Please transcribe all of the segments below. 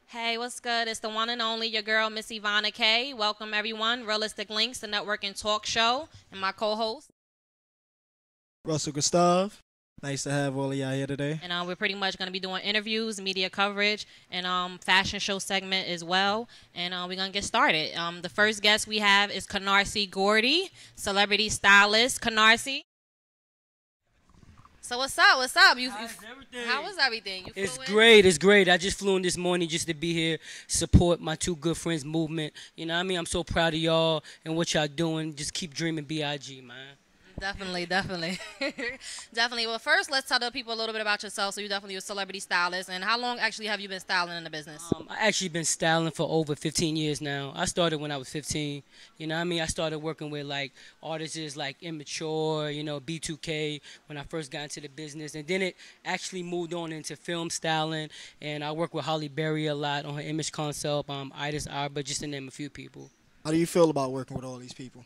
Hey, what's good? It's the one and only your girl, Miss Ivana K. Welcome, everyone. Realistic Links, the networking talk show, and my co-host. Russell Gustav. Nice to have all of y'all here today. And we're pretty much going to be doing interviews, media coverage, and fashion show segment as well. And we're going to get started. The first guest we have is Canarsie Goordy, celebrity stylist. Canarsie. So what's up? What's up? How was everything? You It's flew in? great. It's great. I just flew in this morning just to be here, support my two good friends movement. You know what I mean? I'm so proud of y'all and what y'all doing. Just keep dreaming, BIG, man. Definitely, definitely, definitely. Well, first, let's tell the people a little bit about yourself. So, you definitely a celebrity stylist, and how long actually have you been styling in the business? I actually been styling for over 15 years now. I started when I was 15. You know what I mean? I started working with like artists like Immature, B2K when I first got into the business. And then it actually moved on into film styling. And I work with Holly Berry a lot on her image concept, Iris Arba, just to name a few people. How do you feel about working with all these people?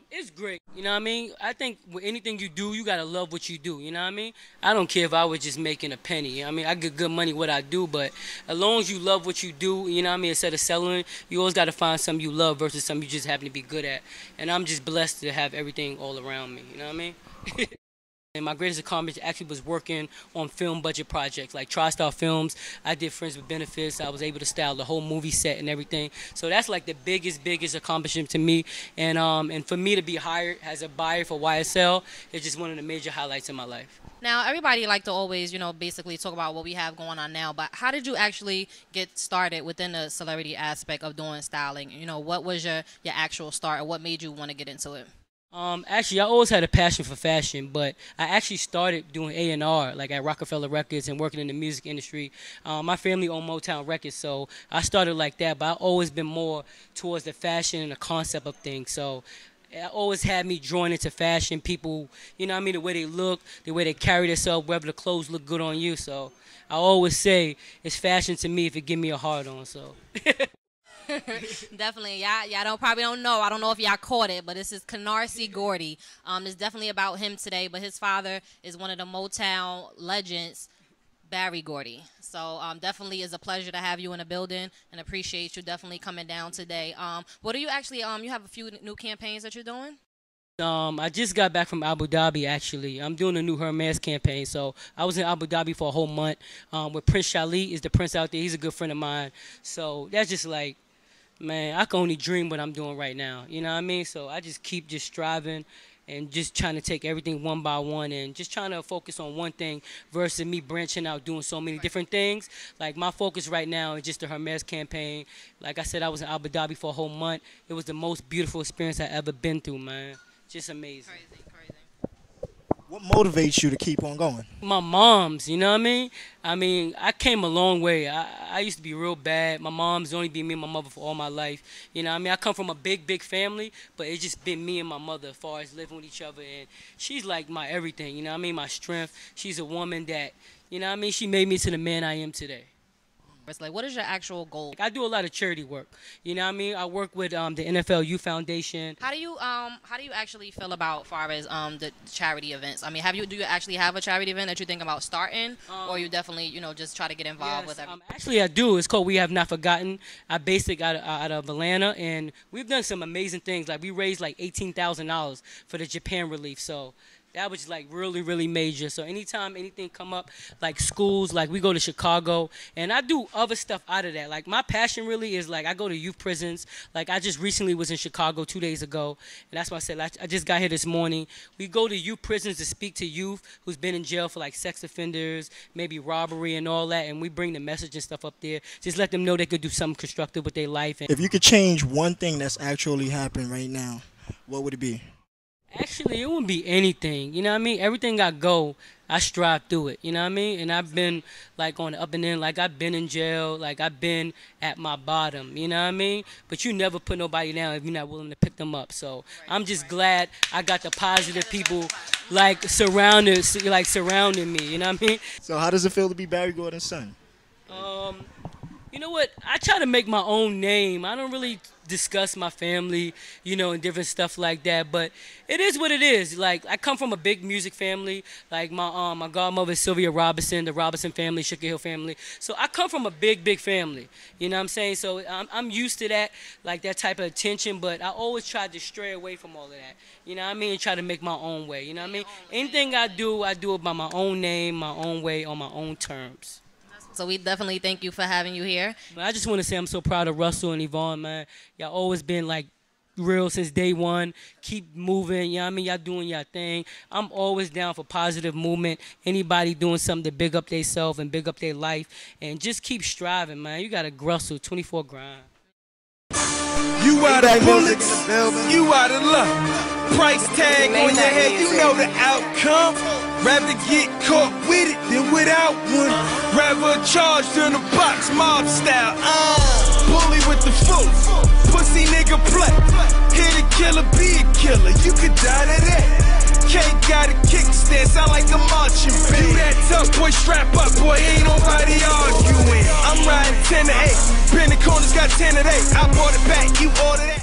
It's great. You know what I mean? I think with anything you do, you gotta love what you do. You know what I mean? I don't care if I was just making a penny. You know what I mean, I get good money what I do, but as long as you love what you do, you know what I mean, instead of selling, you always gotta find something you love versus something you just happen to be good at. And I'm just blessed to have everything all around me. You know what I mean? And my greatest accomplishment actually was working on film budget projects like TriStar Films. I did Friends with Benefits. I was able to style the whole movie set and everything. So that's like the biggest accomplishment to me. And for me to be hired as a buyer for YSL is just one of the major highlights in my life. Now, everybody like to always, basically talk about what we have going on now. But how did you actually get started within the celebrity aspect of doing styling? What was your actual start, or what made you want to get into it? Actually, I always had a passion for fashion, but I actually started doing A&R, like at Rockefeller Records and working in the music industry. My family owned Motown Records, so I started like that, but I've always been more towards the fashion and the concept of things. So it always had me drawn into fashion. People, you know what I mean, the way they look, the way they carry themselves, whether the clothes look good on you. So I always say it's fashion to me if it give me a heart on, so. Definitely, y'all don't know. I don't know if y'all caught it, but this is Canarsie Goordy. It's definitely about him today. But his father is one of the Motown legends, Barry Goordy. So definitely is a pleasure to have you in the building, and appreciate you definitely coming down today. What do you actually you have a few new campaigns that you're doing? I just got back from Abu Dhabi, actually. I'm doing a new Hermes campaign. So I was in Abu Dhabi for a whole month with Prince Shali. Is the prince out there. He's a good friend of mine. So that's just like, man, I can only dream what I'm doing right now. You know what I mean? So I just keep just striving and just trying to take everything one by one and just trying to focus on one thing versus me branching out doing so many different things. Like my focus right now is just the Hermes campaign. Like I said, I was in Abu Dhabi for a whole month. It was the most beautiful experience I ever been through, man. Just amazing. Crazy, crazy. What motivates you to keep on going? My mom's, you know what I mean? I came a long way. I used to be real bad. My mom's only been me and my mother for all my life. You know what I mean? I come from a big family, but it's just been me and my mother as far as living with each other. And she's like my everything, you know what I mean? My strength. She's a woman that, you know what I mean? She made me to the man I am today. It's like, what is your actual goal? I do a lot of charity work. You know what I mean? I work with the NFL Youth Foundation. How do you actually feel about far as the charity events? I mean, do you actually have a charity event that you think about starting, or you definitely just try to get involved with everything? Actually, I do. It's called We Have Not Forgotten. I based it out of Atlanta, and we've done some amazing things. Like we raised like $18,000 for the Japan relief. So that was like really major. So anytime anything come up, like schools, like we go to Chicago, and I do other stuff out of that. Like my passion really is like I go to youth prisons. Like I just recently was in Chicago 2 days ago, and that's why I said like, I just got here this morning. We go to youth prisons to speak to youth who's been in jail for like sex offenders, maybe robbery and all that, and we bring the message and stuff up there. Just let them know they could do something constructive with their life. And If you could change one thing that's actually happening right now, what would it be? actually, it wouldn't be anything. You know what I mean? Everything I go, I strive through it. You know what I mean? And I've been like on the up and in. Like I've been in jail. Like I've been at my bottom. You know what I mean? But you never put nobody down if you're not willing to pick them up. So I'm just glad I got the positive people surrounding me. You know what I mean? So how does it feel to be Barry Gordon's son? You know what? I try to make my own name. I don't really discuss my family, you know, and different stuff like that. But it is what it is. Like, I come from a big music family. Like, my godmother is Sylvia Robinson, the Robinson family, Sugar Hill family. So I come from a big family. You know what I'm saying? So I'm used to that, like that type of attention. But I always try to stray away from all of that. You know what I mean? And try to make my own way. You know what I mean? Anything I do it by my own name, my own way, on my own terms. So we definitely thank you for having you here. But I just want to say I'm so proud of Russell and Yvonne, man. Y'all always been like real since day one. Keep moving, you know what I mean? Y'all doing your thing. I'm always down for positive movement. Anybody doing something to big up themselves and big up their life. And just keep striving, man. You got to Russell, 24 grind. You out of bullets, you out of luck. Price tag on your head, you know the outcome. Rather get caught with it than without one. Rather charged in a box, mob style. Bully with the full, pussy nigga play. Hit a killer, be a killer, you could die to that. Can't got a kickstand, sound like a marching band. You that tough boy, strap up, boy, ain't nobody arguing. I'm riding 10 to 8, been the corners, got 10 to 8. I bought it back, you ordered that.